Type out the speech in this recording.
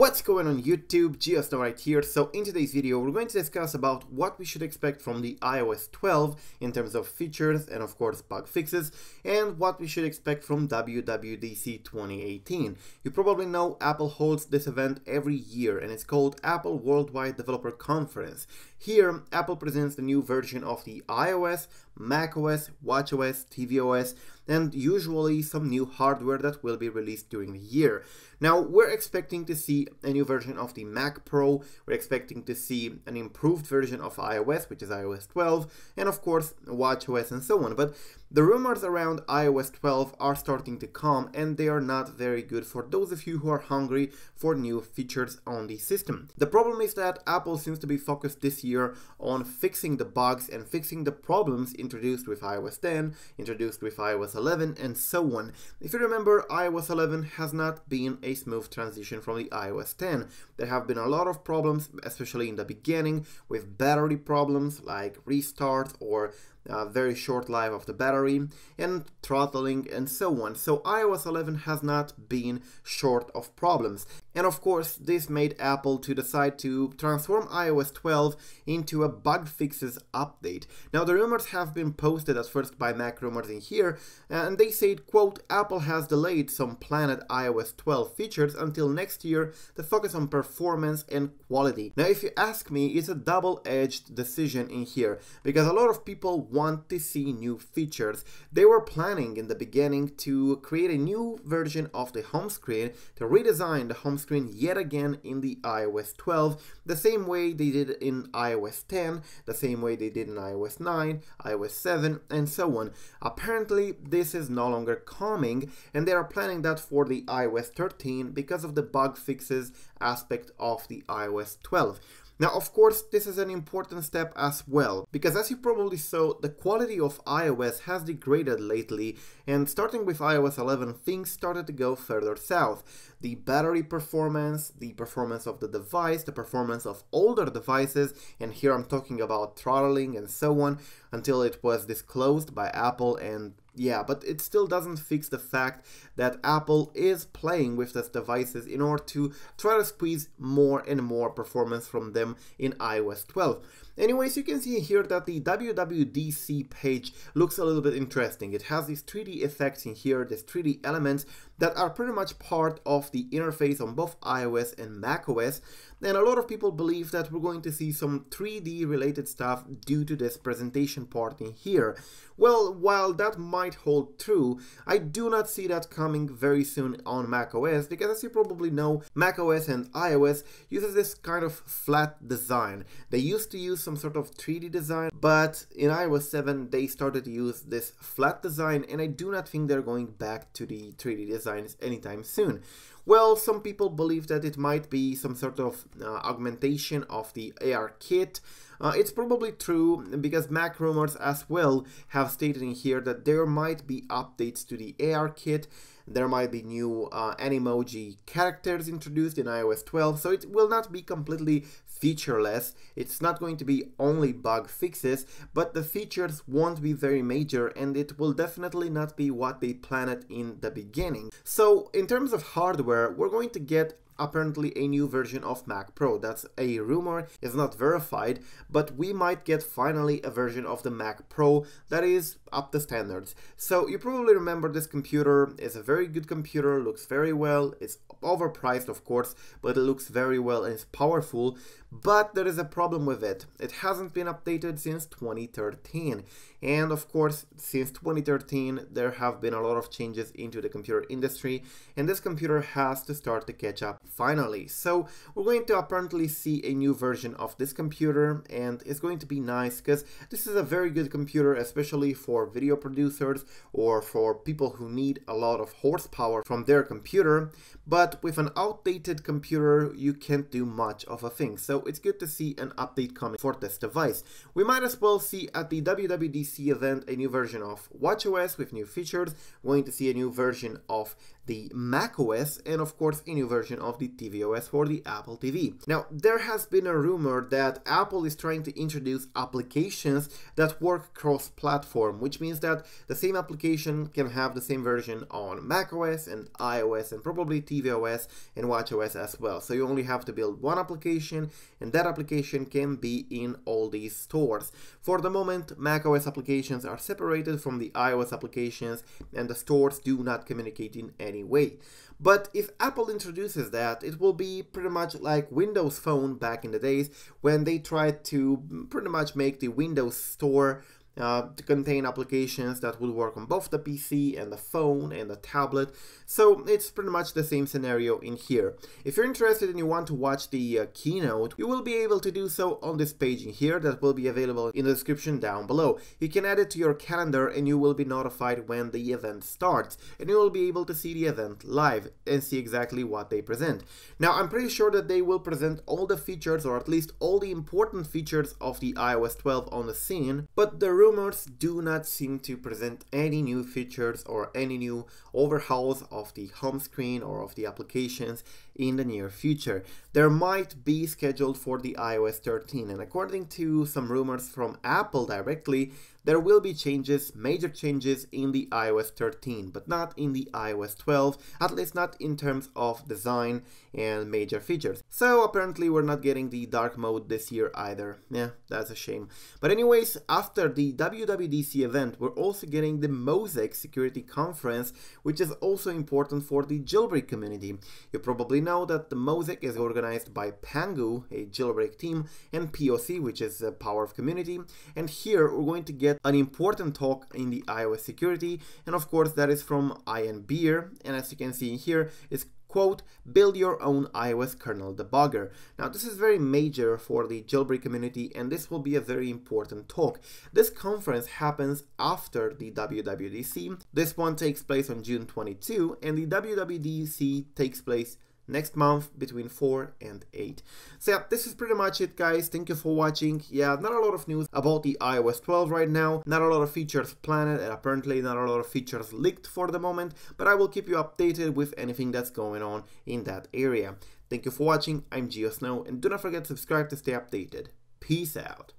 What's going on YouTube? GeoStar right here. So in today's video we're going to discuss about what we should expect from the iOS 12 in terms of features and of course bug fixes, and what we should expect from WWDC 2018. You probably know Apple holds this event every year and it's called Apple Worldwide Developer Conference. Here Apple presents the new version of the iOS, macOS, watchOS, tvOS, and usually some new hardware that will be released during the year. Now we're expecting to see a new version of the Mac Pro, we're expecting to see an improved version of iOS, which is iOS 12, and of course watchOS and so on. But the rumors around iOS 12 are starting to come and they are not very good for those of you who are hungry for new features on the system. The problem is that Apple seems to be focused this year on fixing the bugs and fixing the problems introduced with iOS 10, introduced with iOS 11, and so on. If you remember, iOS 11 has not been a smooth transition from the iOS 10. There have been a lot of problems, especially in the beginning, with battery problems like restarts or very short life of the battery and throttling and so on. So iOS 11 has not been short of problems. And of course, this made Apple to decide to transform iOS 12 into a bug fixes update. Now the rumors have been posted at first by Mac Rumors in here, and they said, quote, Apple has delayed some planned iOS 12 features until next year to focus on performance and quality. Now if you ask me, it's a double-edged decision in here, because a lot of people want to see new features. They were planning in the beginning to create a new version of the home screen, to redesign the home screen yet again in the iOS 12, the same way they did in iOS 10, the same way they did in iOS 9, iOS 7, and so on. Apparently this is no longer coming, and they are planning that for the iOS 13 because of the bug fixes aspect of the iOS 12. Now, of course, this is an important step as well, because as you probably saw, the quality of iOS has degraded lately, and starting with iOS 11, things started to go further south. The battery performance, the performance of the device, the performance of older devices, and here I'm talking about throttling and so on, until it was disclosed by Apple. And yeah, but it still doesn't fix the fact that Apple is playing with these devices in order to try to squeeze more and more performance from them in iOS 12. Anyways, you can see here that the WWDC page looks a little bit interesting. It has these 3D effects in here, these 3D elements that are pretty much part of the interface on both iOS and macOS. And a lot of people believe that we're going to see some 3D related stuff due to this presentation part in here. Well, while that might hold true, I do not see that coming very soon on macOS, because as you probably know, macOS and iOS uses this kind of flat design. They used to use some sort of 3D design, but in iOS 7 they started to use this flat design, and I do not think they're going back to the 3D designs anytime soon. Well, some people believe that it might be some sort of augmentation of the ARKit. It's probably true, because Mac Rumors as well have stated in here that there might be updates to the ARKit. There might be new Animoji characters introduced in iOS 12, so it will not be completely featureless. It's not going to be only bug fixes, but the features won't be very major, and it will definitely not be what they planned in the beginning. So in terms of hardware, we're going to get apparently a new version of Mac Pro. That's a rumor, it's not verified, but we might get finally a version of the Mac Pro that is up to standards. So you probably remember this computer is a very good computer, looks very well, it's overpriced of course, but it looks very well and it's powerful, but there is a problem with it. It hasn't been updated since 2013, and of course since 2013 there have been a lot of changes into the computer industry, and this computer has to start to catch up finally. So we're going to apparently see a new version of this computer, and it's going to be nice because this is a very good computer, especially for video producers or for people who need a lot of horsepower from their computer. But with an outdated computer you can't do much of a thing, so it's good to see an update coming for this device. We might as well see at the WWDC event a new version of watchOS with new features. We're going to see a new version of the macOS, and of course a new version of the tvOS for the Apple TV. Now, there has been a rumor that Apple is trying to introduce applications that work cross-platform, which means that the same application can have the same version on macOS and iOS and probably tvOS and watchOS as well. So you only have to build one application, and that application can be in all these stores. For the moment, macOS applications are separated from the iOS applications, and the stores do not communicate in any way. But if Apple introduces that, it will be pretty much like Windows Phone back in the days, when they tried to pretty much make the Windows Store to contain applications that would work on both the PC and the phone and the tablet. So it's pretty much the same scenario in here. If you're interested and you want to watch the keynote, you will be able to do so on this page in here that will be available in the description down below. You can add it to your calendar and you will be notified when the event starts, and you will be able to see the event live and see exactly what they present. Now, I'm pretty sure that they will present all the features, or at least all the important features of the iOS 12 on the scene, but the rumors do not seem to present any new features or any new overhauls of the home screen or of the applications in the near future. There might be scheduled for the iOS 13, and according to some rumors from Apple directly, there will be changes, major changes in the iOS 13, but not in the iOS 12, at least not in terms of design and major features. So apparently we're not getting the dark mode this year either. Yeah, that's a shame. But anyways, after the WWDC event, we're also getting the Mosaic security conference, which is also important for the jailbreak community. You probably know that the Mosaic is organized by Pangu, a jailbreak team, and POC, which is a Power of Community. And here we're going to get an important talk in the iOS security, and of course that is from Ian Beer, and as you can see here, it's quote, build your own iOS kernel debugger. Now this is very major for the jailbreak community, and this will be a very important talk. This conference happens after the WWDC. This one takes place on June 22, and the WWDC takes place next month between 4 and 8. So yeah, this is pretty much it, guys. Thank you for watching. Yeah, not a lot of news about the iOS 12 right now, not a lot of features planned, and apparently not a lot of features leaked for the moment, but I will keep you updated with anything that's going on in that area. Thank you for watching. I'm GeoSnow, and do not forget to subscribe to stay updated. Peace out.